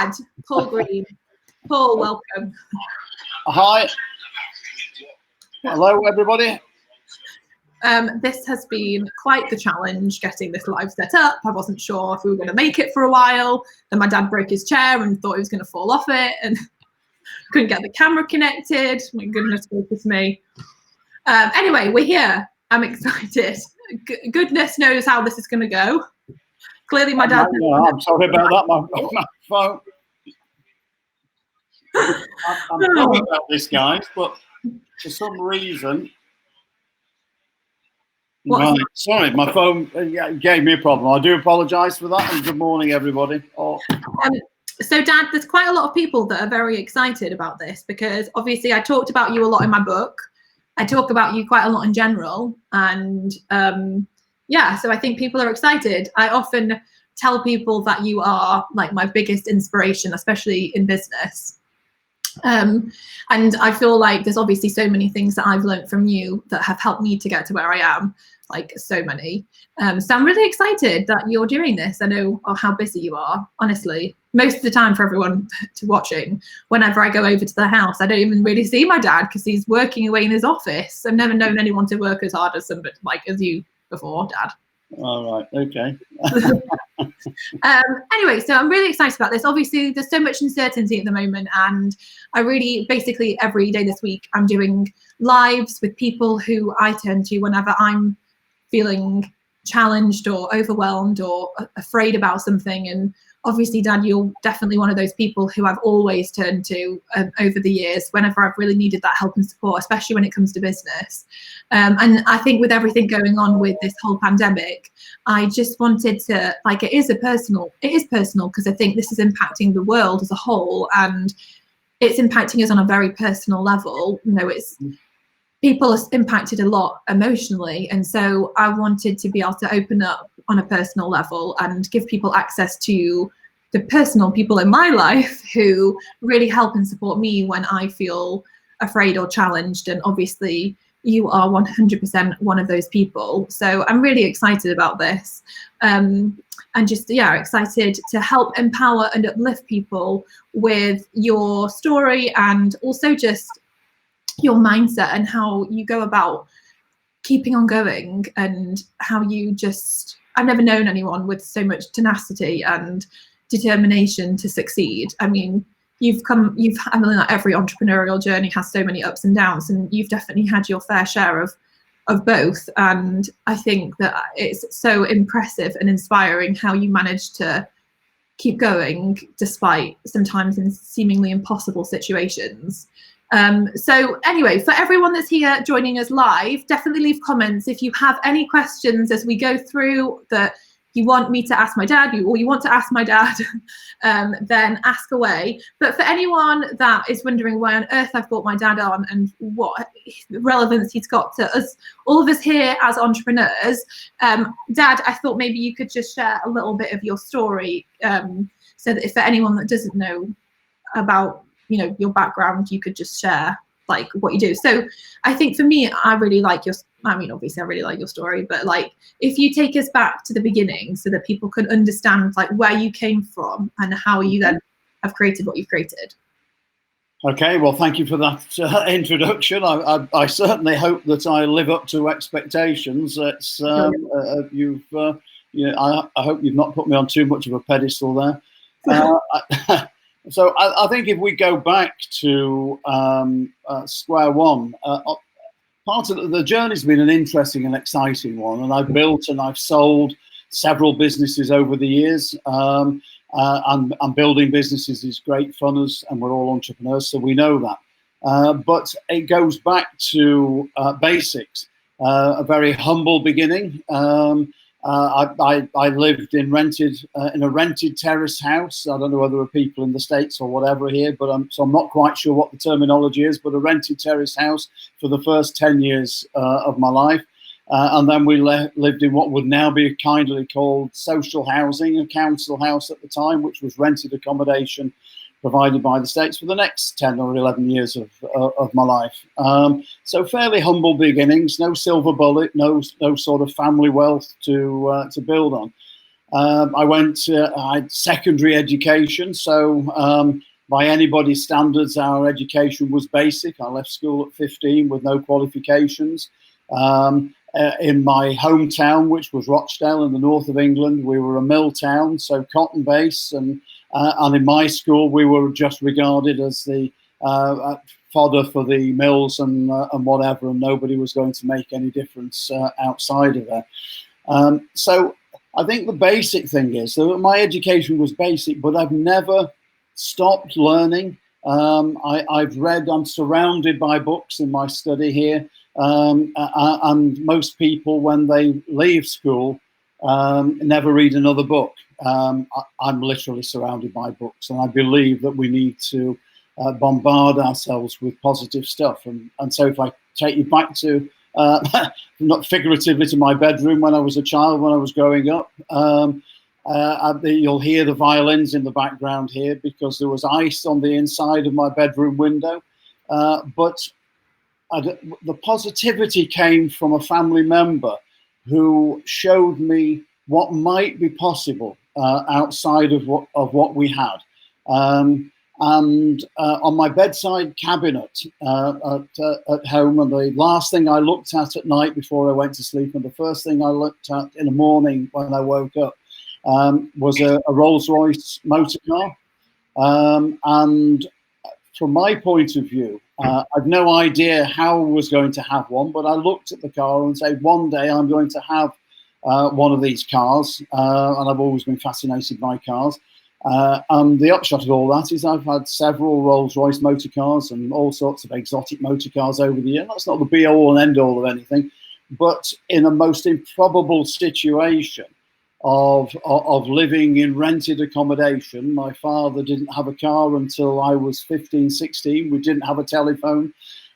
dad, Paul Green. Paul, welcome. Hi. Hello, everybody. This has been quite the challenge getting this live set up. I wasn't sure if we were going to make it for a while. Then my dad broke his chair and thought he was going to fall off it and couldn't get the camera connected. My goodness gracious me. Anyway, we're here. I'm excited. Goodness knows how this is going to go. Clearly my dad... I'm sorry about that, my phone. I'm sorry about this, guys, but for some reason... Right, sorry, my phone gave me a problem. I do apologise for that, and good morning, everybody. So, Dad, there's quite a lot of people that are very excited about this because obviously I talked about you a lot in my book. I talk about you quite a lot in general, and yeah, so I think people are excited. I often tell people that you are like my biggest inspiration, especially in business. And I feel like there's obviously so many things that I've learned from you that have helped me to get to where I am, like so many. So I'm really excited that you're doing this. I know how busy you are, honestly. Most of the time for everyone watching, whenever I go over to the house, I don't even really see my dad because he's working away in his office. I've never known anyone to work as hard as somebody like as you before, Dad. All right, okay. Anyway, so I'm really excited about this. Obviously, there's so much uncertainty at the moment, and I really basically every day this week I'm doing lives with people who I turn to whenever I'm feeling challenged or overwhelmed or afraid about something. And obviously, Dad, you're definitely one of those people who I've always turned to over the years whenever I've really needed that help and support, especially when it comes to business. And I think with everything going on with this whole pandemic, I just wanted to, like, it is personal because I think this is impacting the world as a whole, and it's impacting us on a very personal level. You know, people are impacted a lot emotionally, and so I wanted to be able to open up on a personal level and give people access to the personal people in my life who really help and support me when I feel afraid or challenged. And obviously you are 100% one of those people. So I'm really excited about this. And just, yeah, excited to help empower and uplift people with your story and also just your mindset and how you go about keeping on going and how you just, I've never known anyone with so much tenacity and determination to succeed. I mean, I mean, like every entrepreneurial journey has so many ups and downs, and you've definitely had your fair share of both. And I think that it's so impressive and inspiring how you managed to keep going despite sometimes in seemingly impossible situations. So anyway, for everyone that's here joining us live, definitely leave comments if you have any questions as we go through that you want me to ask my dad, or you want to ask my dad, then ask away. But for anyone that is wondering why on earth I've brought my dad on and what relevance he's got to us, all of us here as entrepreneurs, Dad, I thought maybe you could just share a little bit of your story, so that if for anyone that doesn't know about, you know, your background, you could just share like what you do. So I think for me, I really like obviously I really like your story, but like if you take us back to the beginning so that people can understand like where you came from and how you then have created what you've created. Okay, well, thank you for that introduction. I certainly hope that I live up to expectations. It's I hope you've not put me on too much of a pedestal there. So I think if we go back to square one, part of the journey's been an interesting and exciting one, and I've built and I've sold several businesses over the years. And building businesses is great fun, and we're all entrepreneurs, so we know that. But it goes back to basics, a very humble beginning. I lived in a rented terrace house. I don't know whether there are people in the States or whatever here, but so I'm not quite sure what the terminology is, but a rented terrace house for the first 10 years of my life. And then we lived in what would now be kindly called social housing, a council house at the time, which was rented accommodation provided by the states for the next 10 or 11 years of my life. So fairly humble beginnings, no silver bullet, no sort of family wealth to build on. I had secondary education, so by anybody's standards, our education was basic. I left school at 15 with no qualifications. In my hometown, which was Rochdale in the north of England, we were a mill town, so cotton base, and in my school we were just regarded as the fodder for the mills and whatever, and nobody was going to make any difference outside of that. So I think the basic thing is that my education was basic, but I've never stopped learning. I've read, I'm surrounded by books in my study here, and most people, when they leave school, never read another book. I'm literally surrounded by books, and I believe that we need to bombard ourselves with positive stuff. And so if I take you back to, not figuratively, to my bedroom when I was a child, when I was growing up, you'll hear the violins in the background here because there was ice on the inside of my bedroom window. But the positivity came from a family member who showed me what might be possible outside of what we had. And on my bedside cabinet at home, and the last thing I looked at night before I went to sleep, and the first thing I looked at in the morning when I woke up, was a Rolls-Royce motor car. And from my point of view, I've no idea how I was going to have one, but I looked at the car and said, one day I'm going to have one of these cars, and I've always been fascinated by cars. And the upshot of all that is I've had several Rolls-Royce motor cars and all sorts of exotic motor cars over the year. That's not the be-all and end-all of anything, but in a most improbable situation of living in rented accommodation. My father didn't have a car until I was 15, 16. We didn't have a telephone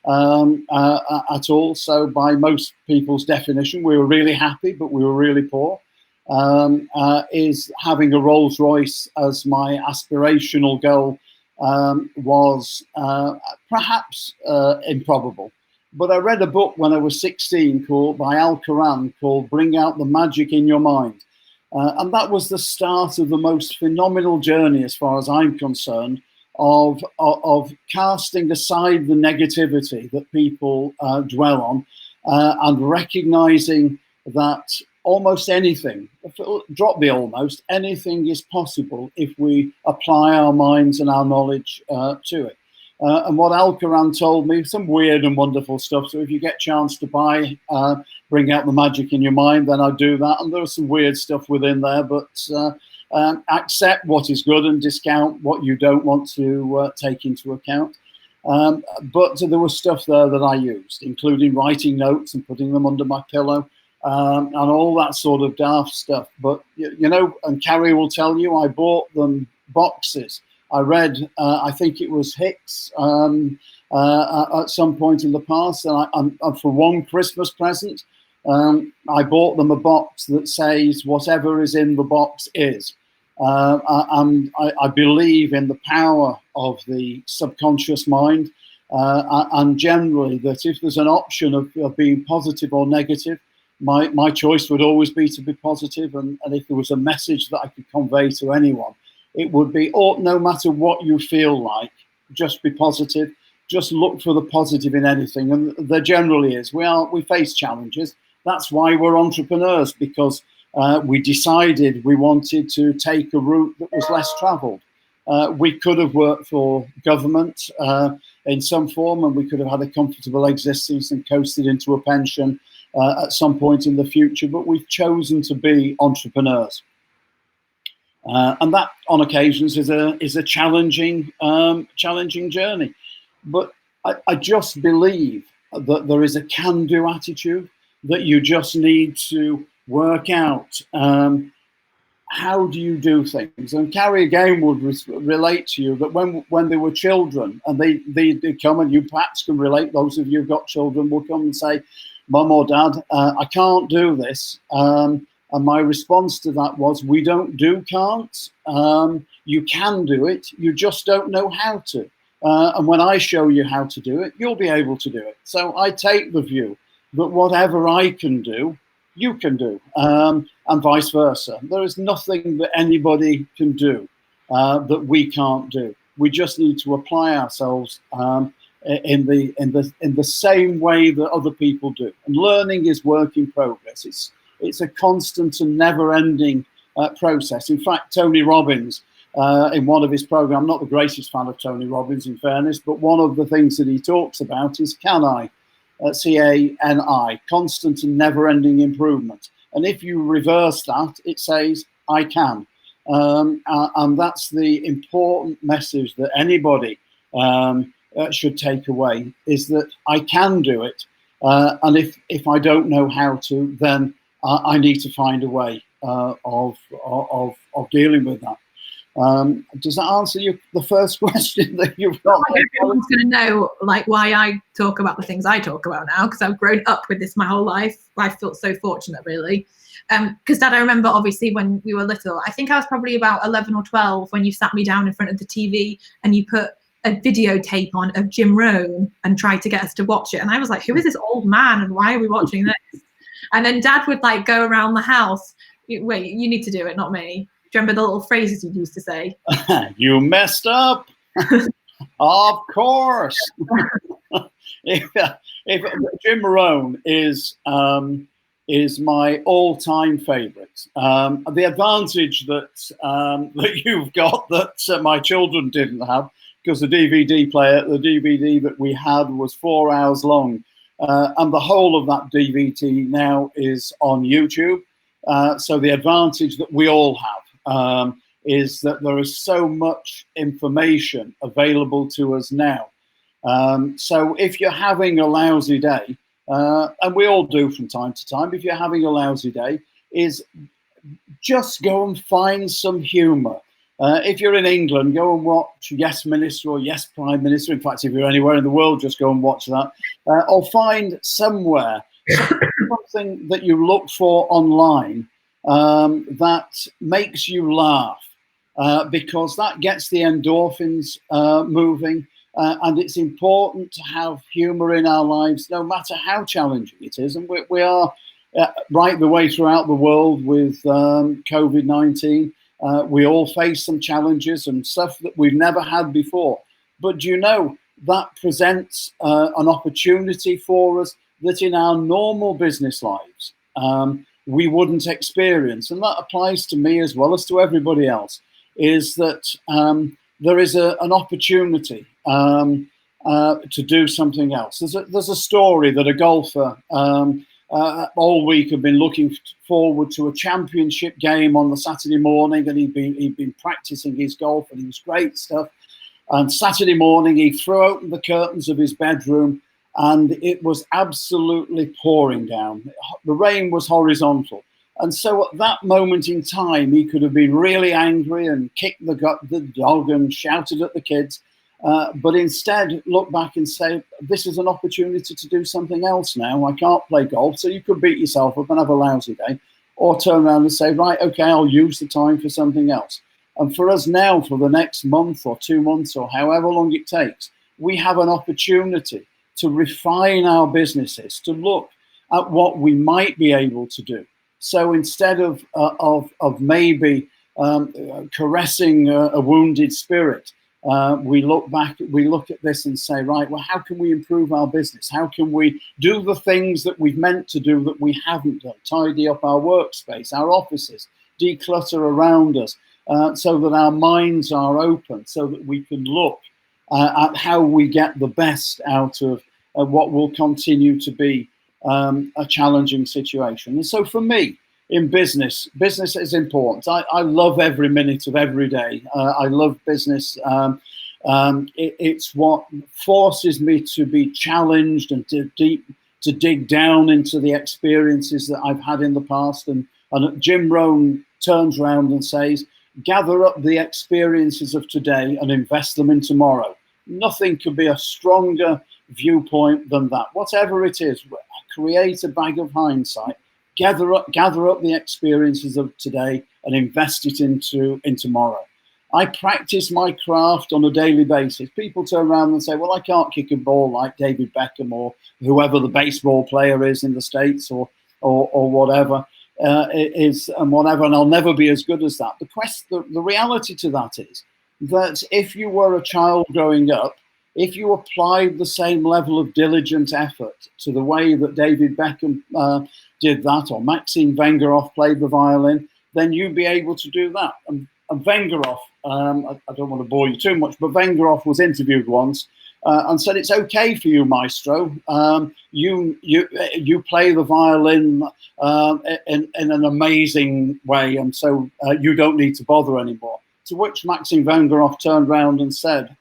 at all. So by most people's definition, we were really happy, but we were really poor. Is having a Rolls Royce as my aspirational goal was perhaps improbable. But I read a book when I was 16 by Al Quran called Bring Out the Magic in Your Mind. And that was the start of the most phenomenal journey, as far as I'm concerned, of casting aside the negativity that people dwell on, and recognizing that almost anything, drop the almost, anything is possible if we apply our minds and our knowledge to it. And what Al Quran told me, some weird and wonderful stuff. So if you get a chance to buy Bring Out the Magic in Your Mind, then I'd do that. And there was some weird stuff within there, but accept what is good and discount what you don't want to take into account. But there was stuff there that I used, including writing notes and putting them under my pillow. And all that sort of daft stuff. But, you know, and Carrie will tell you, I bought them boxes. I read, I think it was Hicks at some point in the past. And for one Christmas present, I bought them a box that says, whatever is in the box is. And I believe in the power of the subconscious mind. And generally that if there's an option of being positive or negative, my choice would always be to be positive, and if there was a message that I could convey to anyone, it would be, no matter what you feel like, just be positive, just look for the positive in anything. And there generally is. We face challenges. That's why we're entrepreneurs, because we decided we wanted to take a route that was less traveled. We could have worked for government in some form, and we could have had a comfortable existence and coasted into a pension at some point in the future, but we've chosen to be entrepreneurs, and that, on occasions, is a challenging journey. But I just believe that there is a can-do attitude, that you just need to work out how do you do things. And Carrie again would relate to you that when they were children, and they come, and you perhaps can relate, those of you who've got children will come and say, Mum or Dad, I can't do this. And my response to that was, we don't do can'ts. You can do it, you just don't know how to. And when I show you how to do it, you'll be able to do it. So I take the view that whatever I can do, you can do, and vice versa. There is nothing that anybody can do that we can't do. We just need to apply ourselves in the same way that other people do. And learning is work in progress. It's a constant and never-ending process. In fact, Tony Robbins, in one of his programs, I'm not the greatest fan of Tony Robbins, in fairness, but one of the things that he talks about is CANI, C-A-N-I, constant and never-ending improvement. And if you reverse that, it says, I can. And that's the important message that anybody should take away, is that I can do it. And if I don't know how to, then I need to find a way of dealing with that. Does that answer the first question that you've got? Everyone's going to know like why I talk about the things I talk about now, because I've grown up with this my whole life. I feel so fortunate, really. Because Dad, I remember obviously when we were little, I think I was probably about 11 or 12 when you sat me down in front of the TV and you put a videotape on of Jim Rohn and tried to get us to watch it. And I was like, who is this old man and why are we watching this? And then Dad would like go around the house. Wait, you need to do it, not me. Do you remember the little phrases you used to say? You messed up. Of course. if Jim Rohn is my all-time favourite. The advantage that you've got that my children didn't have, because the DVD that we had was 4 hours long, and the whole of that DVD now is on YouTube. So the advantage that we all have is that there is so much information available to us now. So if you're having a lousy day, and we all do from time to time, if you're having a lousy day, is just go and find some humour. If you're in England, go and watch Yes Minister or Yes Prime Minister. In fact, if you're anywhere in the world, just go and watch that. Or find somewhere something that you look for online that makes you laugh, because that gets the endorphins moving. And it's important to have humour in our lives, no matter how challenging it is. And we are right the way throughout the world with COVID-19. We all face some challenges and stuff that we've never had before. But you know, that presents an opportunity for us that in our normal business lives we wouldn't experience. And that applies to me as well as to everybody else, is that there is an opportunity to do something else. There's a story that a golfer all week had been looking forward to a championship game on the Saturday morning, and he'd been practicing his golf, and it was great stuff. And Saturday morning, he threw open the curtains of his bedroom, and it was absolutely pouring down. The rain was horizontal. And so at that moment in time, he could have been really angry and kicked the dog and shouted at the kids. But instead, look back and say, this is an opportunity to do something else now. I can't play golf. So you could beat yourself up and have a lousy day, or turn around and say, right, okay, I'll use the time for something else. And for us now, for the next month or 2 months or however long it takes, we have an opportunity to refine our businesses, to look at what we might be able to do. So instead of maybe caressing a wounded spirit, we look at this and say, right, well, how can we improve our business? How can we do the things that we've meant to do that we haven't done? Tidy up our workspace, our offices, declutter around us, so that our minds are open, so that we can look at how we get the best out of what will continue to be a challenging situation. And so for me, in business is important. I love every minute of every day. I love business. It's what forces me to be challenged and to dig down into the experiences that I've had in the past. And Jim Rohn turns around and says, gather up the experiences of today and invest them in tomorrow. Nothing could be a stronger viewpoint than that. Whatever it is, create a bag of hindsight, gather up the experiences of today and invest it into tomorrow. I practice my craft on a daily basis. People turn around and say, well, I can't kick a ball like David Beckham or whoever the baseball player is in the States, or or whatever and whatever, and I'll never be as good as that. The reality to that is that if you were a child growing up, if you applied the same level of diligent effort to the way that David Beckham did that, or Maxim Vengerov played the violin, then you'd be able to do that. And Vengerov, I don't want to bore you too much, but Vengerov was interviewed once and said, "It's okay for you, maestro. You play the violin in an amazing way, and so you don't need to bother anymore." To which Maxim Vengerov turned around and said,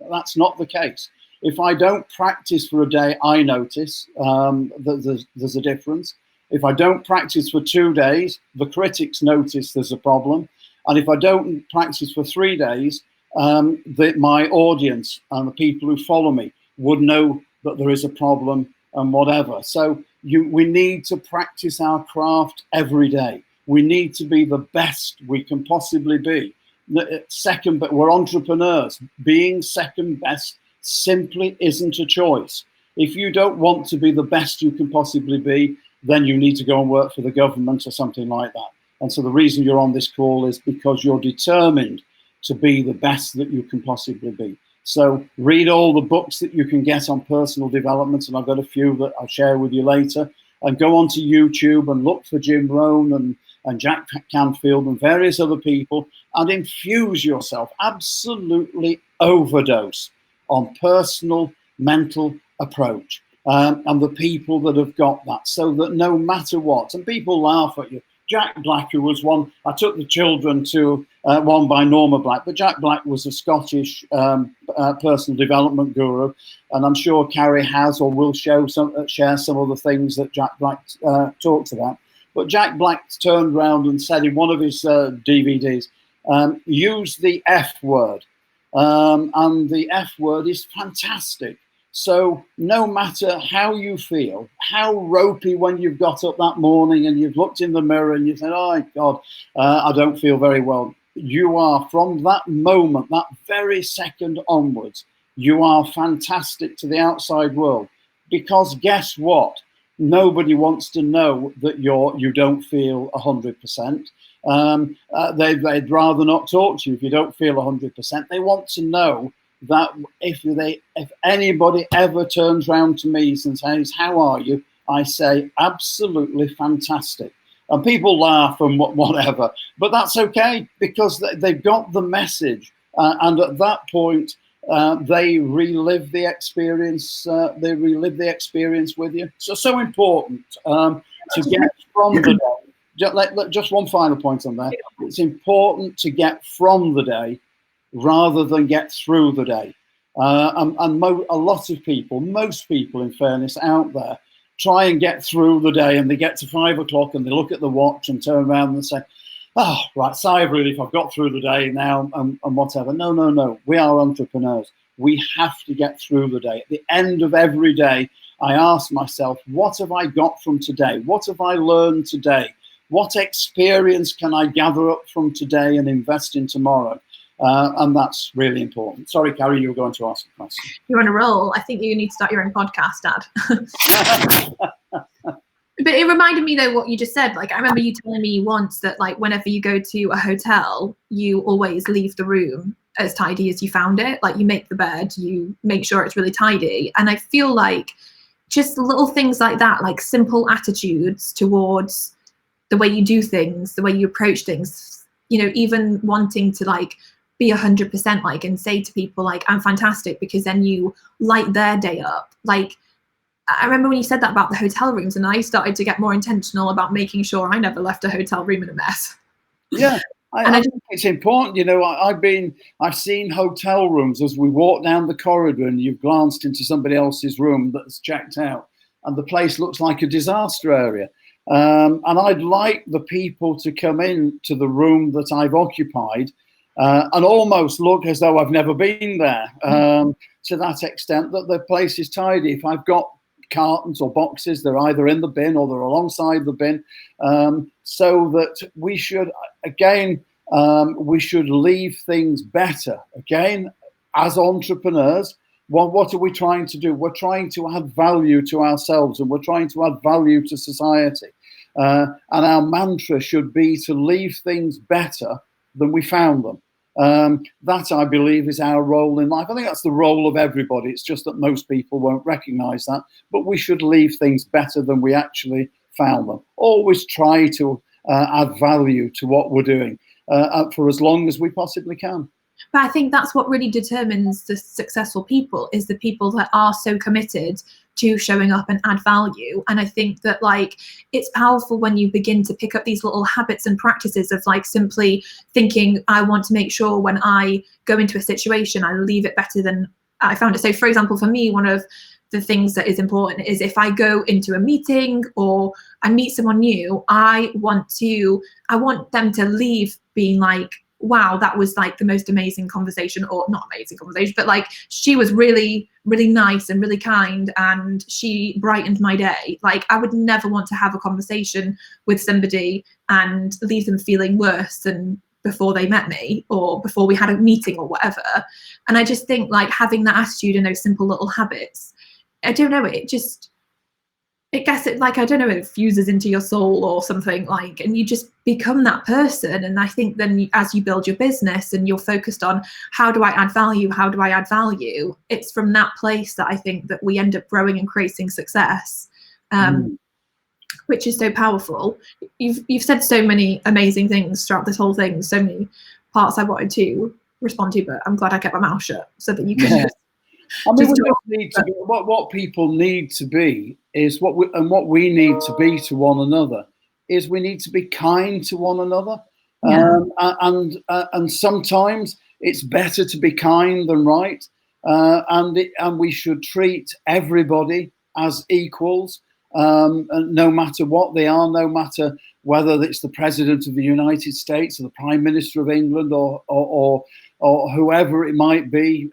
"That's not the case. If I don't practice for a day, I notice that there's a difference. If I don't practice for 2 days, the critics notice there's a problem. And if I don't practice for 3 days, my audience and the people who follow me would know that there is a problem and whatever." So we need to practice our craft every day. We need to be the best we can possibly be. But we're entrepreneurs. Being second best simply isn't a choice. If you don't want to be the best you can possibly be, then you need to go and work for the government or something like that. And so the reason you're on this call is because you're determined to be the best that you can possibly be. So read all the books that you can get on personal development, and I've got a few that I'll share with you later, and go onto YouTube and look for Jim Rohn and Jack Canfield and various other people, and infuse yourself, absolutely overdose on personal mental approach and the people that have got that, so that no matter what, and people laugh at you. Jack Black, who was one, I took the children to one by Norma Black, but Jack Black was a Scottish personal development guru, and I'm sure Carrie has or will share some of the things that Jack Black talks about. But Jack Black turned around and said in one of his DVDs, use the F word, and the F word is fantastic. So no matter how you feel, how ropey when you've got up that morning and you've looked in the mirror and you said, "Oh God, I don't feel very well," you are, from that moment, that very second onwards, you are fantastic to the outside world. Because guess what? Nobody wants to know that you don't feel 100%. They'd rather not talk to you if you don't feel 100%. They want to know that if anybody ever turns around to me and says, "How are you?" I say, "Absolutely fantastic." And people laugh and whatever, but that's okay, because they've got the message, and at that point they relive the experience. They relive the experience with you. So important to get from the day. Just one final point on that. It's important to get from the day rather than get through the day. A lot of people, most people in fairness out there, try and get through the day, and they get to 5 o'clock and they look at the watch and turn around and say, "Oh, right, sigh of relief, I've got through the day now," and whatever. No. We are entrepreneurs. We have to get through the day. At the end of every day, I ask myself, what have I got from today? What have I learned today? What experience can I gather up from today and invest in tomorrow? And that's really important. Sorry, Carrie, you were going to ask a question. You're on a roll. I think you need to start your own podcast, Dad. But it reminded me, though, what you just said. Like, I remember you telling me once that, like, whenever you go to a hotel, you always leave the room as tidy as you found it. Like, you make the bed, you make sure it's really tidy. And I feel like just little things like that, like simple attitudes towards the way you do things, the way you approach things, you know, even wanting to, like, be 100% like, and say to people, like, "I'm fantastic," because then you light their day up. Like, I remember when you said that about the hotel rooms, and I started to get more intentional about making sure I never left a hotel room in a mess. Yeah, I think it's important. You know, I've seen hotel rooms as we walk down the corridor and you've glanced into somebody else's room that's checked out, and the place looks like a disaster area. And I'd like the people to come in to the room that I've occupied and almost look as though I've never been there, to that extent that the place is tidy. If I've got cartons or boxes, they're either in the bin or they're alongside the bin, so that we should, again, we should leave things better. Again, as entrepreneurs, what are we trying to do? We're trying to add value to ourselves, and we're trying to add value to society. And our mantra should be to leave things better than we found them. That, I believe, is our role in life. I think that's the role of everybody. It's just that most people won't recognize that. But we should leave things better than we actually found them. Always try to add value to what we're doing for as long as we possibly can. But I think that's what really determines the successful people, is the people that are so committed to showing up and add value. And I think that, like, it's powerful when you begin to pick up these little habits and practices of, like, simply thinking, I want to make sure when I go into a situation, I leave it better than I found it. So, for example, for me, one of the things that is important is if I go into a meeting or I meet someone new, I want them to leave being like, wow, that was like the most amazing conversation, or not amazing conversation, but like she was really, really nice and really kind and she brightened my day. Like, I would never want to have a conversation with somebody and leave them feeling worse than before they met me or before we had a meeting or whatever. And I just think, like, having that attitude and those simple little habits, I don't know, it gets it, like, I don't know, it fuses into your soul or something, like, and you just become that person. And I think then as you build your business and you're focused on how do I add value, it's from that place that I think that we end up growing and creating success, which is so powerful. You've said so many amazing things throughout this whole thing, so many parts I wanted to respond to, but I'm glad I kept my mouth shut so that you can I mean, what people need to be is what we need to be to one another is we need to be kind to one another. Yeah. And sometimes it's better to be kind than right. And we should treat everybody as equals, no matter what they are, no matter whether it's the President of the United States or the Prime Minister of England or whoever it might be.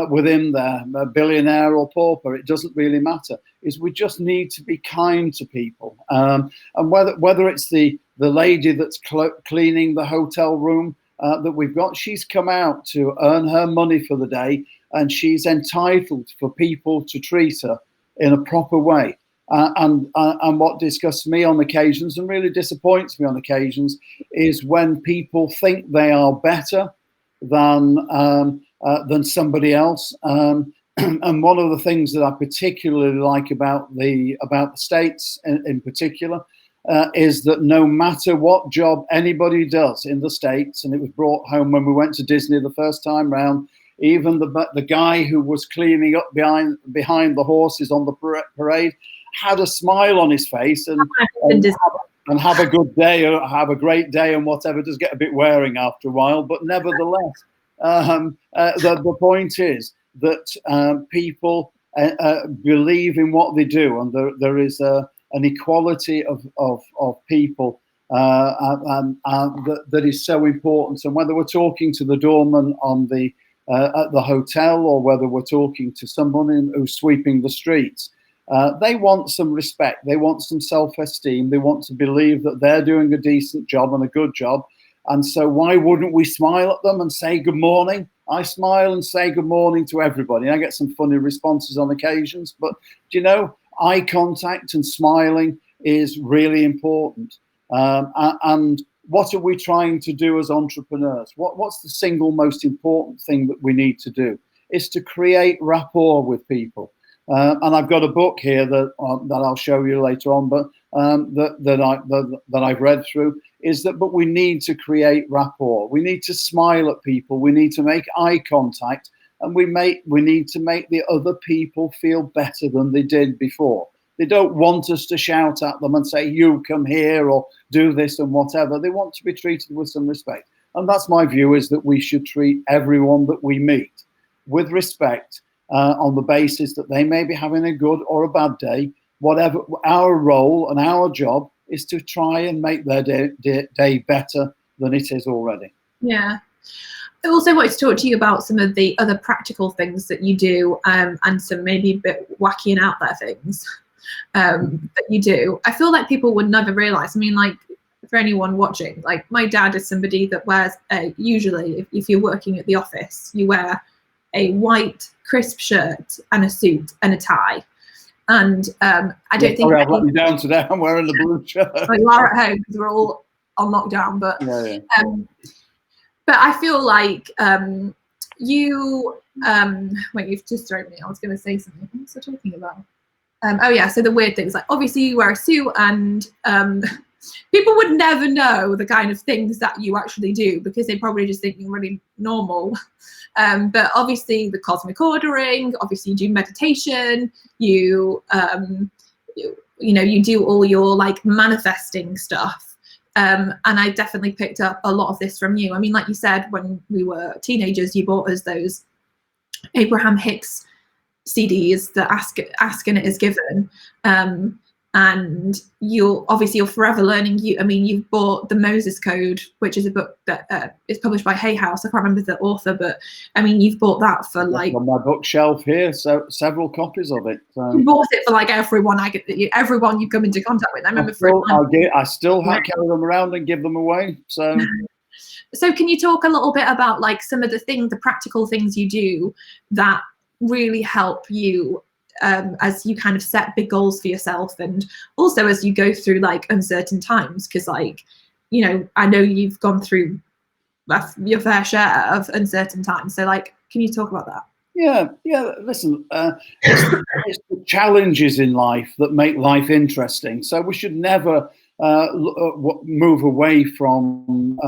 Within there, a billionaire or pauper, it doesn't really matter. Is we just need to be kind to people, and whether it's the lady that's cleaning the hotel room that we've got, she's come out to earn her money for the day, and she's entitled for people to treat her in a proper way. And what disgusts me on occasions and really disappoints me on occasions is when people think they are better than somebody else. And one of the things that I particularly like about the States in particular is that no matter what job anybody does in the States, and it was brought home when we went to Disney the first time round, even the guy who was cleaning up behind the horses on the parade had a smile on his face and have a good day or have a great day, and whatever. It does get a bit wearing after a while, but nevertheless, the point is that people believe in what they do, and there is an equality of people that is so important. And whether we're talking to the doorman at the hotel or whether we're talking to someone who's sweeping the streets, they want some respect, they want some self-esteem, they want to believe that they're doing a decent job and a good job. And so why wouldn't we smile at them and say good morning? I smile and say good morning to everybody. I get some funny responses on occasions, but you know, eye contact and smiling is really important. And what are we trying to do as entrepreneurs? What's the single most important thing that we need to do? Is to create rapport with people. And I've got a book here that I'll show you later on, but that I've read through, is that, but we need to create rapport. We need to smile at people. We need to make eye contact, and we need to make the other people feel better than they did before. They don't want us to shout at them and say, you come here or do this and whatever. They want to be treated with some respect. And that's my view, is that we should treat everyone that we meet with respect, on the basis that they may be having a good or a bad day. Whatever our role and our job is to try and make their day better than it is already. Yeah. I also wanted to talk to you about some of the other practical things that you do, and some maybe a bit wacky and out there things that you do. I feel like people would never realize. I mean, like, for anyone watching, like, my dad is somebody that wears usually, if you're working at the office, you wear a white crisp shirt and a suit and a tie. And I don't think I've let you down today. I'm wearing the blue shirt. Well, you are at home because we're all on lockdown, but but I feel like wait, you've just thrown me. I was going to say something. What was I talking about? Oh yeah, so the weird things, like obviously you wear a suit, and people would never know the kind of things that you actually do because they probably just think you're really normal. But obviously the cosmic ordering, obviously you do meditation, you know, you do all your like manifesting stuff. And I definitely picked up a lot of this from you. I mean, like you said, when we were teenagers, you bought us those Abraham Hicks CDs that Ask and It Is Given. And you're forever learning. You've bought the Moses Code, which is a book that is published by Hay House. I can't remember the author, but I mean, you've bought that for like on my bookshelf here, so several copies of it. You bought it for like everyone you come into contact with. I remember I still carry them around and give them away. So can you talk a little bit about like some of the practical things you do that really help you as you kind of set big goals for yourself, and also as you go through like uncertain times? Because like, you know, I know you've gone through your fair share of uncertain times, so like, can you talk about that? Yeah. Listen, it's the challenges in life that make life interesting. So we should never move away from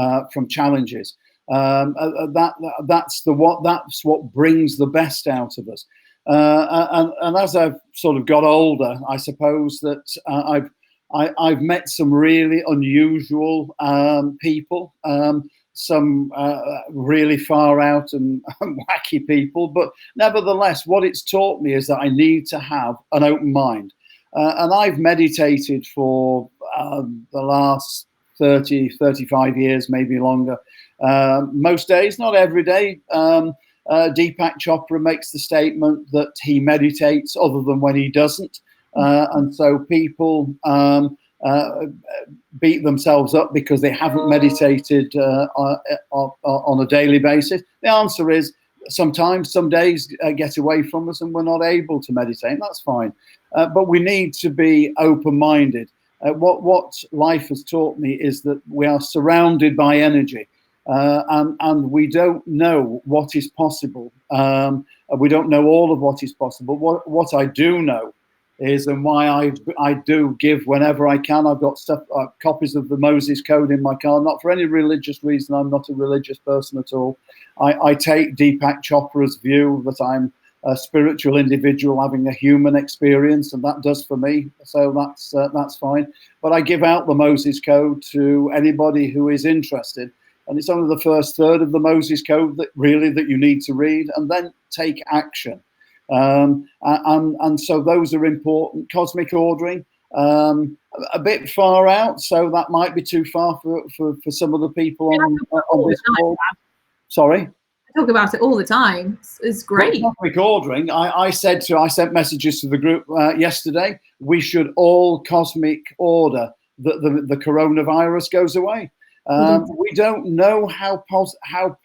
challenges. That's what brings the best out of us. And as I've sort of got older, I suppose that I've met some really unusual people, some really far out and wacky people, but nevertheless, what it's taught me is that I need to have an open mind. And I've meditated for the last 30, 35 years, maybe longer. Most days, not every day. Deepak Chopra makes the statement that he meditates other than when he doesn't. And so people beat themselves up because they haven't meditated on a daily basis. The answer is sometimes, some days get away from us and we're not able to meditate. That's fine. But we need to be open-minded. What life has taught me is that we are surrounded by energy. And we don't know what is possible. We don't know all of what is possible. What I do know is, and why I do give whenever I can. I've got copies of the Moses Code in my car, not for any religious reason. I'm not a religious person at all. I take Deepak Chopra's view that I'm a spiritual individual having a human experience, and that does for me. So that's fine. But I give out the Moses Code to anybody who is interested. And it's only the first third of the Moses Code that you need to read and then take action. And so those are important. Cosmic ordering, a bit far out, so that might be too far for some of the people on this board. Sorry? I talk about it all the time. It's great. Cosmic ordering, I sent messages to the group yesterday. We should all cosmic order that the coronavirus goes away. We don't know how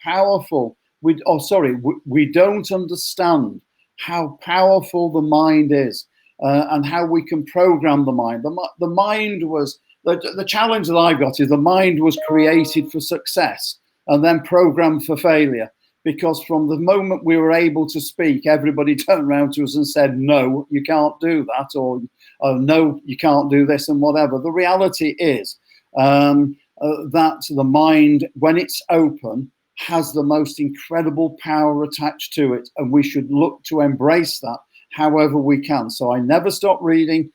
powerful. We don't understand how powerful the mind is, and how we can program the mind. The mind was the challenge that I got is the mind was created for success and then programmed for failure. Because from the moment we were able to speak, everybody turned around to us and said, "No, you can't do that," or "No, you can't do this," and whatever. The reality is that the mind, when it's open, has the most incredible power attached to it, and we should look to embrace that however we can. So I never stop reading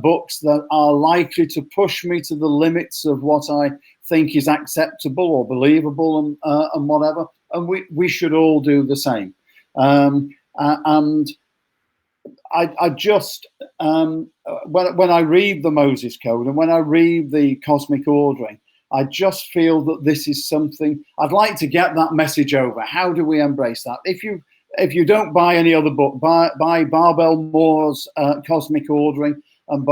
books that are likely to push me to the limits of what I think is acceptable or believable, and whatever. And we should all do the same. And I just when I read the Moses Code and when I read the Cosmic Ordering, I just feel that this is something I'd like to get that message over. How do we embrace that? If you don't buy any other book, buy Barbell Moore's Cosmic Ordering, and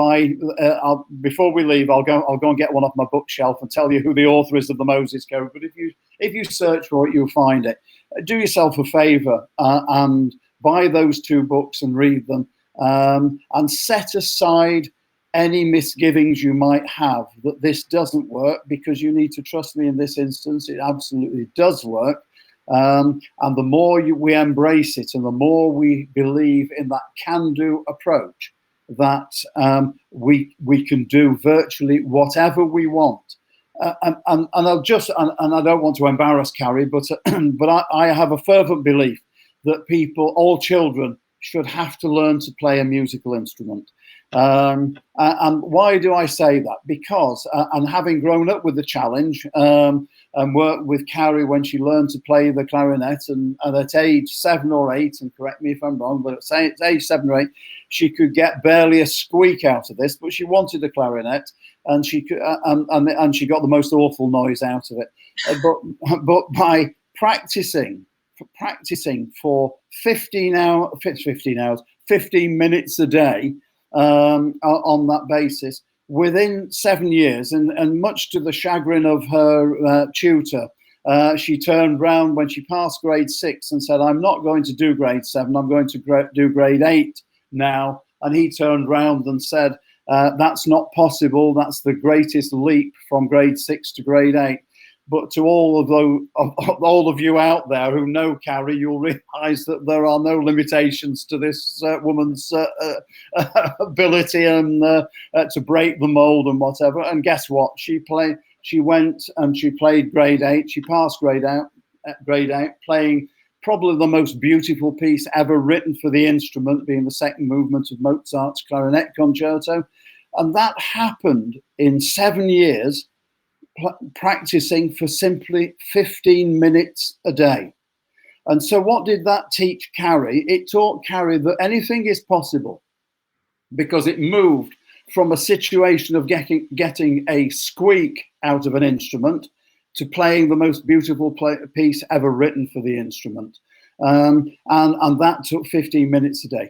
before we leave, I'll go and get one off my bookshelf and tell you who the author is of the Moses Code. But if you search for it, you'll find it. Do yourself a favor and buy those two books and read them. and set aside any misgivings you might have that this doesn't work, because you need to trust me in this instance, it absolutely does work. And the more we embrace it, and the more we believe in that can-do approach, that we can do virtually whatever we want. And I'll just, and I don't want to embarrass Carrie, but I have a fervent belief that people, all children, should have to learn to play a musical instrument. And why do I say that? Because, and having grown up with the challenge, and worked with Carrie when she learned to play the clarinet, and at age 7 or 8, and correct me if I'm wrong, but at age 7 or 8, she could get barely a squeak out of this, but she wanted a clarinet, and she could, and she got the most awful noise out of it. But by practicing for 15 minutes a day, on that basis, within 7 years, and much to the chagrin of her tutor, she turned round when she passed grade 6 and said, "I'm not going to do grade 7, I'm going to do grade 8 now." And he turned round and said, "That's not possible, that's the greatest leap from grade 6 to grade 8. But to all of you out there who know Carrie, you'll realise that there are no limitations to this woman's ability and to break the mould and whatever. And guess what? She went and she played grade 8. She passed grade 8, playing probably the most beautiful piece ever written for the instrument, being the second movement of Mozart's Clarinet Concerto. And that happened in 7 years, practicing for simply 15 minutes a day. And so what did that teach Carrie? It taught Carrie that anything is possible, because it moved from a situation of getting a squeak out of an instrument to playing the most beautiful piece ever written for the instrument. And that took 15 minutes a day.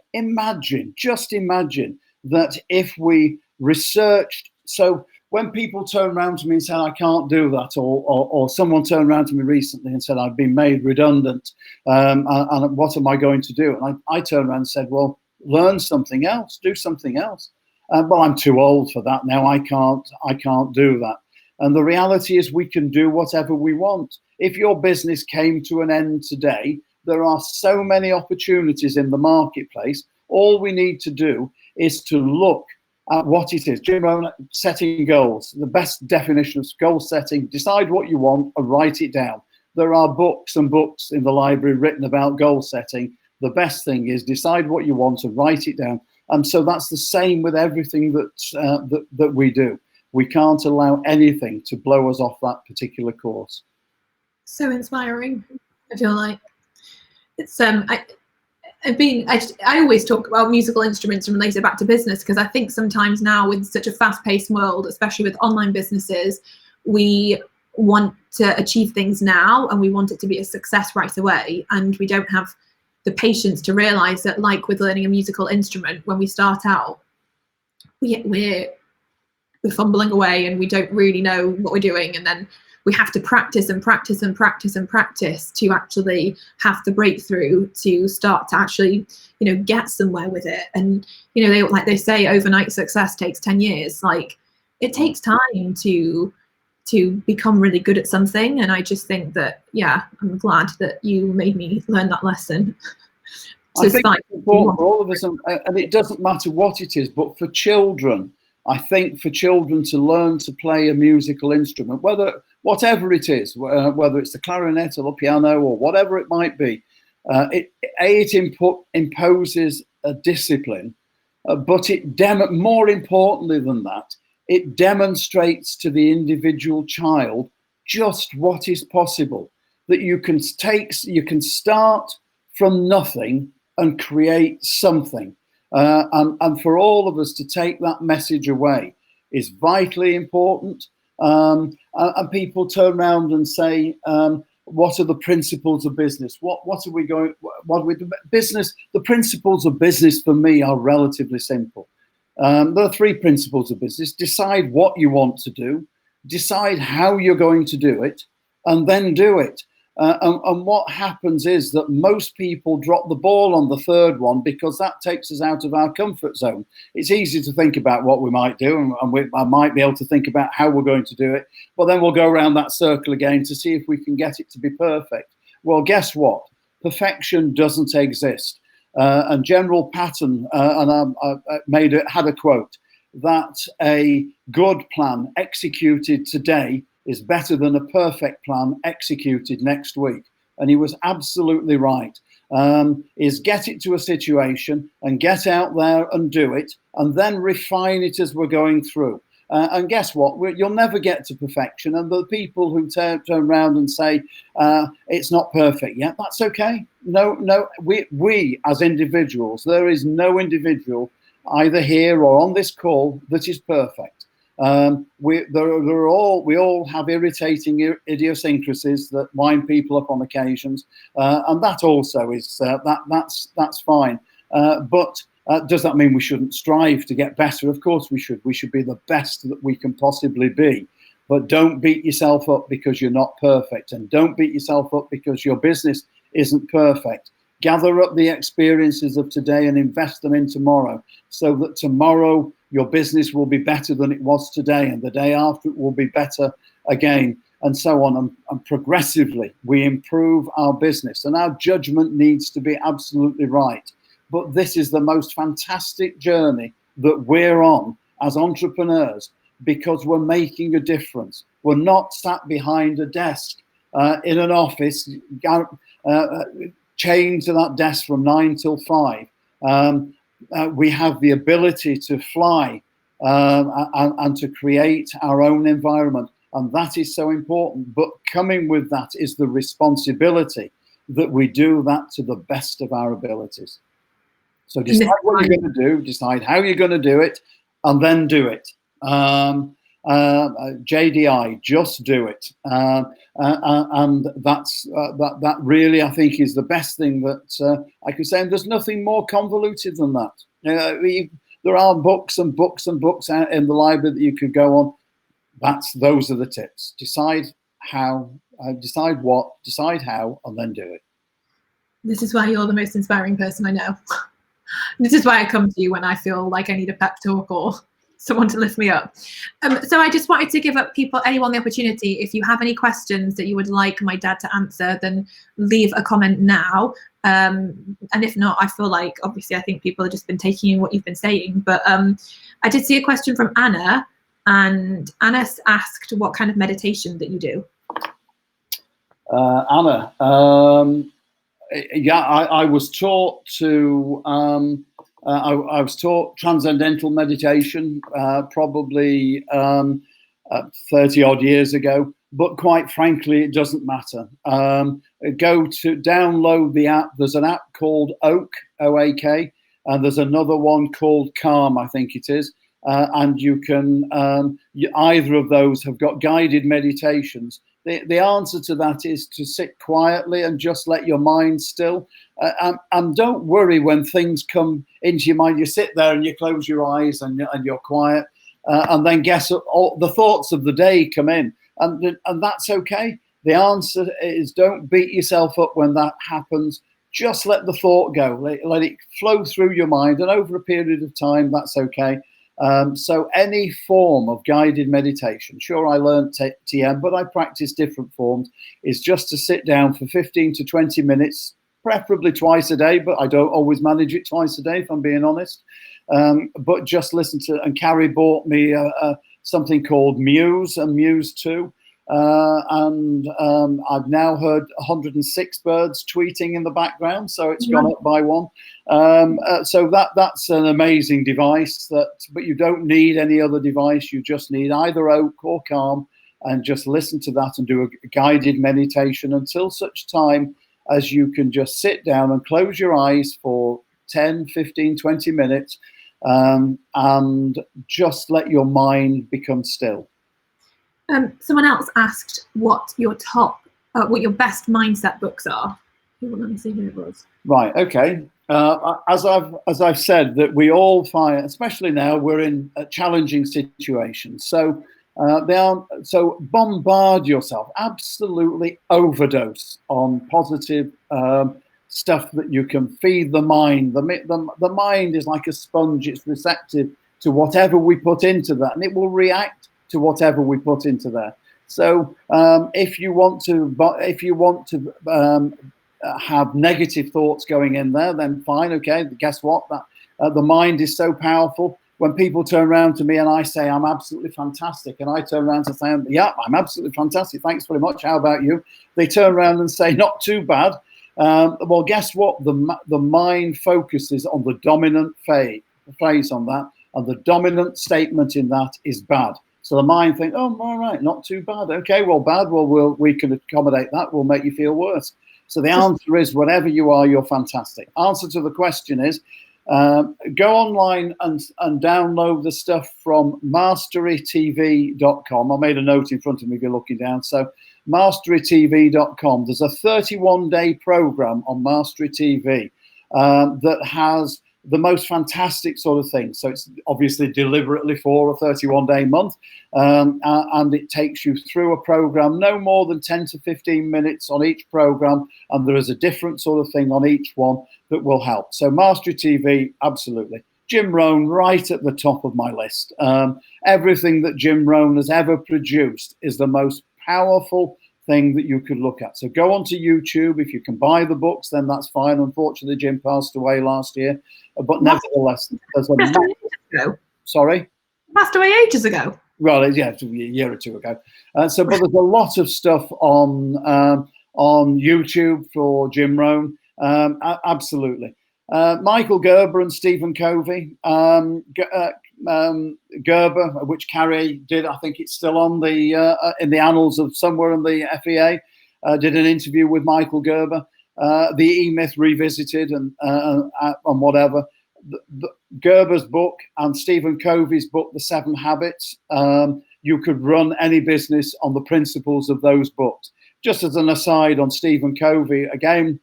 Just imagine that if we researched, so when people turn around to me and say, "I can't do that," or someone turned around to me recently and said, "I've been made redundant, and what am I going to do?" And I turned around and said, "Well, learn something else, do something else." "Well, I'm too old for that now, I can't do that." And the reality is we can do whatever we want. If your business came to an end today, there are so many opportunities in the marketplace. All we need to do is to look at what it is. Jim Rohn, setting goals, the best definition of goal setting: decide what you want and write it down. There are books and books in the library written about goal setting. The best thing is decide what you want and write it down. And so that's the same with everything that we do. We can't allow anything to blow us off that particular course. So inspiring. I feel like it's I always talk about musical instruments and relate it back to business, because I think sometimes now, with such a fast-paced world, especially with online businesses, we want to achieve things now and we want it to be a success right away, and we don't have the patience to realize that, like with learning a musical instrument, when we start out, we're fumbling away and we don't really know what we're doing, and then we have to practice and practice and practice and practice to actually have the breakthrough, to start to actually, get somewhere with it. And, they say overnight success takes 10 years. Like, it takes time to become really good at something. And I just think that, I'm glad that you made me learn that lesson. I think it's important for all of us, and it doesn't matter what it is, but for children, I think for children to learn to play a musical instrument, whatever it is, whether it's the clarinet or the piano or whatever it might be, it imposes a discipline, but more importantly than that, it demonstrates to the individual child just what is possible, that you can start from nothing and create something. And for all of us to take that message away is vitally important. And people turn around and say, what are the principles of business? Business? The principles of business for me are relatively simple. There are 3 principles of business. Decide what you want to do, decide how you're going to do it, and then do it. And what happens is that most people drop the ball on the third one because that takes us out of our comfort zone. It's easy to think about what we might do, and I might be able to think about how we're going to do it, but then we'll go around that circle again to see if we can get it to be perfect. Well, guess what? Perfection doesn't exist. And General Patton and I had a quote that a good plan executed today is better than a perfect plan executed next week. And he was absolutely right. Is get it to a situation and get out there and do it, and then refine it as we're going through. And guess what? You'll never get to perfection. And the people who turn around and say it's not perfect yet, that's okay. No, we as individuals, there is no individual either here or on this call that is perfect. We all have irritating idiosyncrasies that wind people up on occasions, and that also is that's fine. But does that mean we shouldn't strive to get better? Of course we should. We should be the best that we can possibly be. But don't beat yourself up because you're not perfect, and don't beat yourself up because your business isn't perfect. Gather up the experiences of today and invest them in tomorrow, so that tomorrow your business will be better than it was today, and the day after it will be better again, and so on. And progressively we improve our business, and our judgment needs to be absolutely right. But this is the most fantastic journey that we're on as entrepreneurs, because we're making a difference. We're not sat behind a desk in an office, chained to that desk from 9 till 5. We have the ability to fly and to create our own environment. And that is so important. But coming with that is the responsibility that we do that to the best of our abilities. So decide what you're going to do, decide how you're going to do it, and then do it. JDI, just do it. And that really, I think, is the best thing that I could say. And there's nothing more convoluted than that. There are books and books and books out in the library that you could go on. Those are the tips. Decide how, decide what, decide how, and then do it. This is why you're the most inspiring person I know. This is why I come to you when I feel like I need a pep talk or someone to lift me up. So I just wanted to give anyone the opportunity. If you have any questions that you would like my dad to answer, then leave a comment now. And if not, I feel like, obviously, I think people have just been taking in what you've been saying. But I did see a question from Anna, and Anna asked what kind of meditation that you do. Anna, yeah, I was taught to. I was taught Transcendental Meditation probably 30 odd years ago, but quite frankly, it doesn't matter. Go to download the app. There's an app called Oak, O-A-K, and there's another one called Calm, I think it is. And you can, either of those have got guided meditations. The answer to that is to sit quietly and just let your mind still. And don't worry when things come into your mind. You sit there and you close your eyes and you're quiet. And then all the thoughts of the day come in. And that's okay. The answer is don't beat yourself up when that happens. Just let the thought go. Let it flow through your mind. And over a period of time, that's okay. So any form of guided meditation, sure, I learned TM, but I practice different forms, is just to sit down for 15 to 20 minutes, preferably twice a day, but I don't always manage it twice a day, if I'm being honest. But just listen to, and Carrie bought me something called Muse and Muse 2. And I've now heard 106 birds tweeting in the background, so it's gone up by one. So that's an amazing device. But you don't need any other device. You just need either Oak or Calm, and just listen to that and do a guided meditation until such time as you can just sit down and close your eyes for 10, 15, 20 minutes, and just let your mind become still. Someone else asked what your best mindset books are. Let me see who it was. Right. Okay. As I've said, that we all find, especially now, we're in a challenging situation. So They aren't. So bombard yourself, absolutely overdose on positive stuff that you can feed the mind. The mind is like a sponge; it's receptive to whatever we put into that, and it will react to whatever we put into there. So if you want to have negative thoughts going in there, then fine, okay. Guess what? That the mind is so powerful. When people turn around to me and I say I'm absolutely fantastic, and I turn around to say, yeah, I'm absolutely fantastic, thanks very much, how about you? They turn around and say, not too bad. Well, guess what? The mind focuses on the dominant phrase on that, and the dominant statement in that is bad. So the mind thinks, oh, all right, not too bad. Okay, well, bad. Well, we can accommodate that. We'll make you feel worse. So the answer is, whatever you are, you're fantastic. Answer to the question is, go online and download the stuff from masterytv.com. I made a note in front of me if you're looking down. So masterytv.com. There's a 31-day program on Mastery TV that has the most fantastic sort of thing. So it's obviously deliberately for a 31-day month, and it takes you through a program, no more than 10 to 15 minutes on each program, and there is a different sort of thing on each one that will help. So Mastery TV, absolutely. Jim Rohn, right at the top of my list. Everything that Jim Rohn has ever produced is the most powerful thing that you could look at. So go onto YouTube. If you can buy the books, then that's fine. Unfortunately, Jim passed away last year, but nevertheless, there's a sorry, passed away ages ago. Well, yeah, a year or two ago. But there's a lot of stuff on YouTube for Jim Rohn. Absolutely. Michael Gerber and Stephen Covey. Gerber, which Carrie did, I think it's still on the in the annals of somewhere in the FEA, did an interview with Michael Gerber. The E-Myth Revisited and whatever. Gerber's book and Stephen Covey's book, The 7 Habits, you could run any business on the principles of those books. Just as an aside on Stephen Covey, again,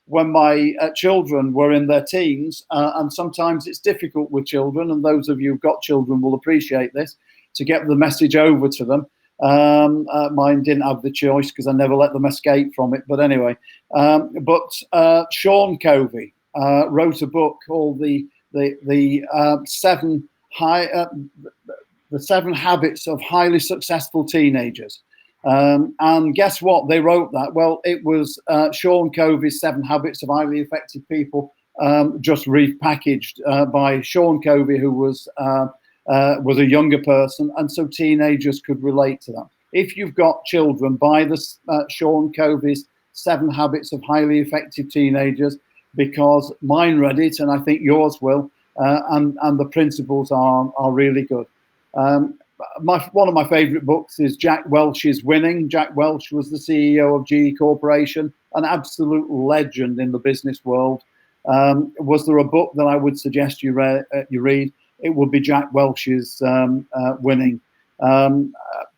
when my children were in their teens, and sometimes it's difficult with children, and those of you who've got children will appreciate this, to get the message over to them. Mine didn't have the choice because I never let them escape from it. But anyway, Sean Covey wrote a book called the 7 Habits of Highly Successful Teenagers. And guess what? They wrote that. Well, it was Sean Covey's 7 Habits of Highly Effective People, just repackaged by Sean Covey, who was a younger person, and so teenagers could relate to that. If you've got children, buy the Sean Covey's 7 Habits of Highly Effective Teenagers, because mine read it, and I think yours will, and the principles are really good. One of my favorite books is Jack Welch's Winning. Jack Welch was the CEO of GE Corporation, an absolute legend in the business world. Was there a book that I would suggest you read? It would be Jack Welch's Winning.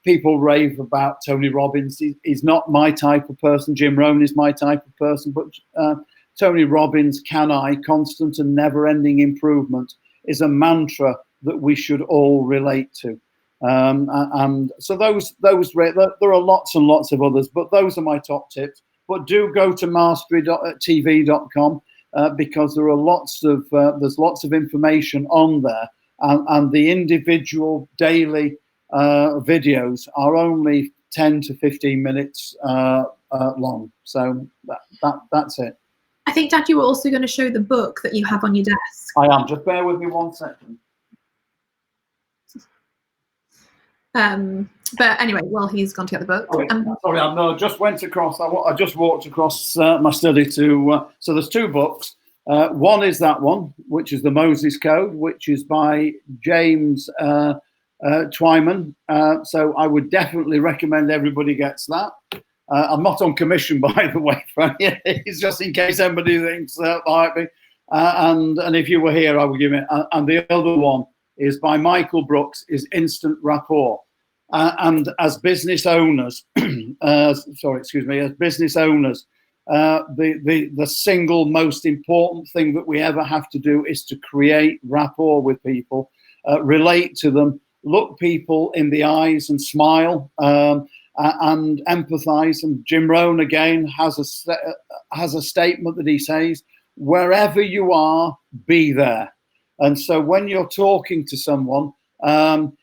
People rave about Tony Robbins. He's not my type of person. Jim Rohn is my type of person, but Tony Robbins' constant and never-ending improvement is a mantra that we should all relate to. And so there are lots and lots of others, but those are my top tips. But do go to masterytv.com because there are there's lots of information on there, and the individual daily videos are only 10 to 15 minutes long. So that's it. I think, Dad, you were also going to show the book that you have on your desk. I am. Just bear with me 1 second. But anyway, well, he's gone to get the book. Sorry, I just went across. I just walked across my study to. So there's 2 books. One is that one, which is the Moses Code, which is by James Twyman. So I would definitely recommend everybody gets that. I'm not on commission, by the way, Frank. It's just in case anybody thinks that might be. And if you were here, I would give it. And the other one is by Michael Brooks, is Instant Rapport. And as business owners, as business owners, the single most important thing that we ever have to do is to create rapport with people, relate to them, look people in the eyes and smile and empathize. And Jim Rohn again has a statement that he says, wherever you are, be there. And so when you're talking to someone,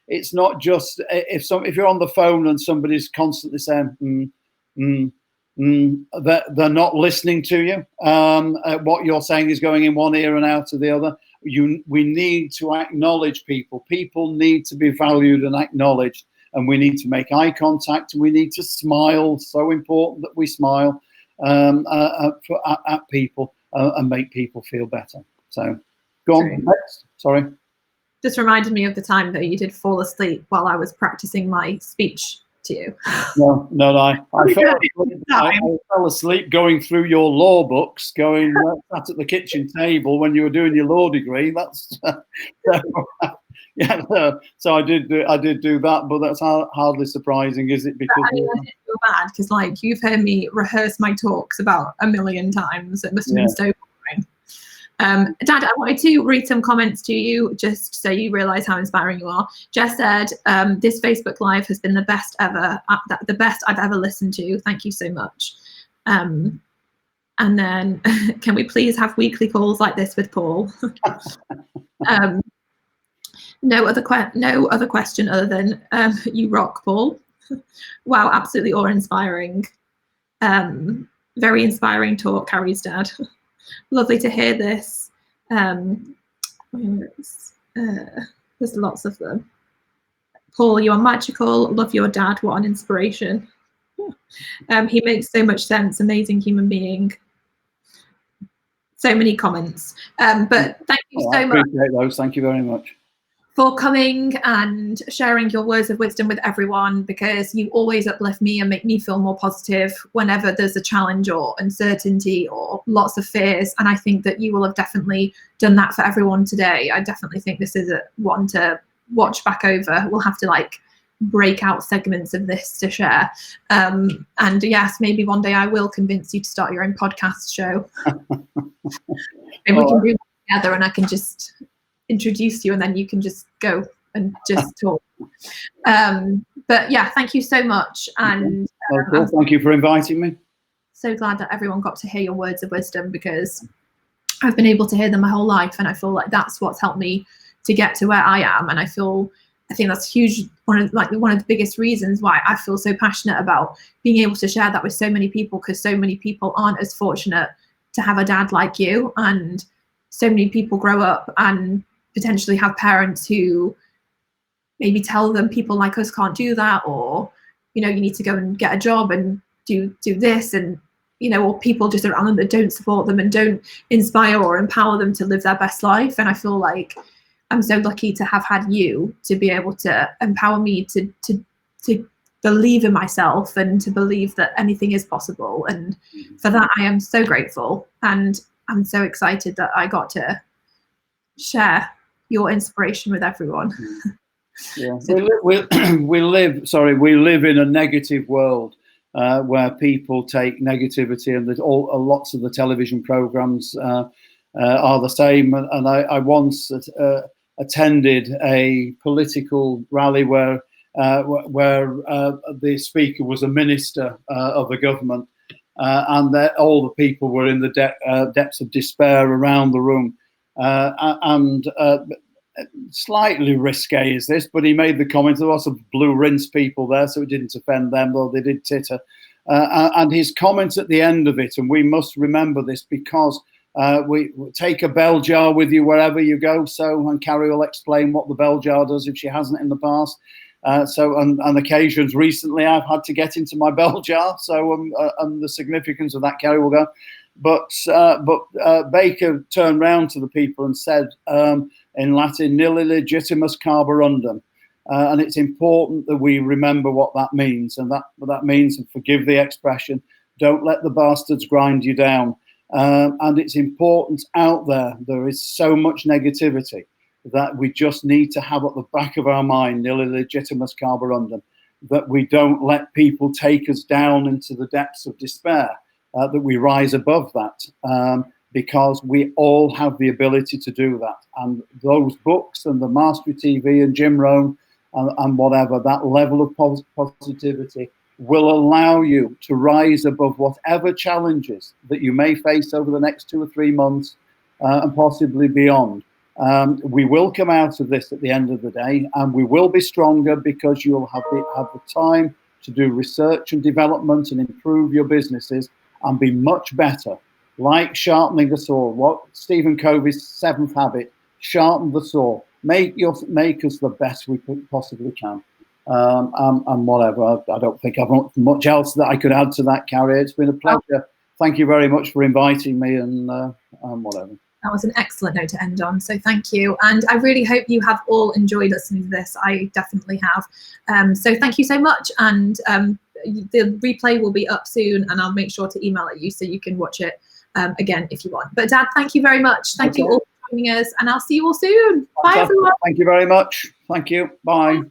it's not just if you're on the phone and somebody's constantly saying they're not listening to you. What you're saying is going in one ear and out of the other. We need to acknowledge people. People need to be valued and acknowledged, and we need to make eye contact, and we need to smile. So important that we smile at people and make people feel better. So go on next. Sorry. Just reminded me of the time that you did fall asleep while I was practicing my speech to you. No, I fell asleep going through your law books, sat at the kitchen table when you were doing your law degree. That's yeah. So I did do that, but that's hardly surprising, is it? Because I didn't feel bad because, like, you've heard me rehearse my talks about 1 million times. It must have been so boring. Dad, I wanted to read some comments to you just so you realise how inspiring you are. Jess said, this Facebook Live has been the best ever, the best I've ever listened to. Thank you so much. And then, can we please have weekly calls like this with Paul? No other question other than you rock, Paul. Wow, absolutely awe-inspiring. Very inspiring talk, Carrie's dad. Lovely to hear this. There's lots of them. Paul, you are magical. Love your dad. What an inspiration. He makes so much sense. Amazing human being. So many comments. But thank you so much. I appreciate those. Thank you very much for coming and sharing your words of wisdom with everyone, because you always uplift me and make me feel more positive whenever there's a challenge or uncertainty or lots of fears. And I think that you will have definitely done that for everyone today. I definitely think this is one to watch back over. We'll have to like break out segments of this to share. And yes, maybe one day I will convince you to start your own podcast show. Maybe we can do it together and I can just introduce you and then you can just go and just talk. But yeah, thank you so much. And cool. Thank you for inviting me. So glad that everyone got to hear your words of wisdom, because I've been able to hear them my whole life, and I feel like that's what's helped me to get to where I am. And I think that's huge. One of the biggest reasons why I feel so passionate about being able to share that with so many people, because so many people aren't as fortunate to have a dad like you, and so many people grow up and potentially have parents who maybe tell them people like us can't do that, or you need to go and get a job and do this, and or people just around them that don't support them and don't inspire or empower them to live their best life. And I feel like I'm so lucky to have had you to be able to empower me to believe in myself and to believe that anything is possible. And for that I am so grateful, and I'm so excited that I got to share your inspiration with everyone. Yeah, we live in a negative world where people take negativity, and lots of the television programs are the same. And I once attended a political rally where the speaker was a minister of the government, and all the people were in the depths of despair around the room. Slightly risque is this, but he made the comment. There were lots of blue rinse people there, so it didn't offend them, though they did titter. And his comment at the end of it, and we must remember this, because we take a bell jar with you wherever you go. So, and Carrie will explain what the bell jar does if she hasn't in the past. On occasions recently, I've had to get into my bell jar. So, and the significance of that, Carrie will go. But Baker turned round to the people and said, in Latin, nihil legitimus carborundum. And it's important that we remember what that means. And that means, and forgive the expression, don't let the bastards grind you down. And it's important out there. There is so much negativity that we just need to have at the back of our mind, nihil legitimus carborundum, that we don't let people take us down into the depths of despair. That we rise above that, because we all have the ability to do that. And those books and the Mastery TV and Jim Rohn and whatever, that level of positivity will allow you to rise above whatever challenges that you may face over the next 2 or 3 months, and possibly beyond. We will come out of this at the end of the day, and we will be stronger because you'll have the time to do research and development and improve your businesses and be much better. Like sharpening the saw, what Stephen Covey's 7th habit: sharpen the saw. Make us the best we possibly can. And whatever. I don't think I've got much else that I could add to that, Carrie. It's been a pleasure. Thank you very much for inviting me, and whatever. That was an excellent note to end on, so thank you. And I really hope you have all enjoyed listening to this. I definitely have. So thank you so much. And the replay will be up soon, and I'll make sure to email it you so you can watch it again if you want. But Dad, thank you very much. Thank you all for joining us, and I'll see you all soon. Bye, everyone. Thank you very much. Thank you. Bye.